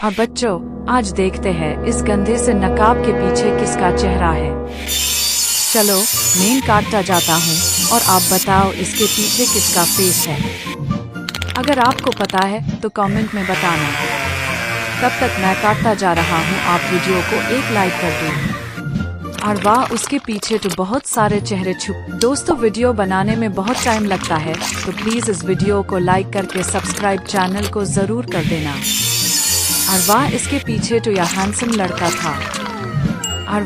अब बच्चों, आज देखते हैं इस गंधे से नकाब के पीछे किसका चेहरा है। चलो मेन काटता जाता हूँ और आप बताओ इसके पीछे किसका फेस है। अगर आपको पता है तो कमेंट में बताना। तब तक मैं काटता जा रहा हूँ, आप वीडियो को एक लाइक कर दो। और वाह, उसके पीछे तो बहुत सारे चेहरे छुप। दोस्तों, वीडियो बनाने में बहुत टाइम लगता है, तो प्लीज इस वीडियो को लाइक करके सब्सक्राइब चैनल को जरूर कर देना। और वाह, इसके पीछे तो यह हैंडसम लड़का था।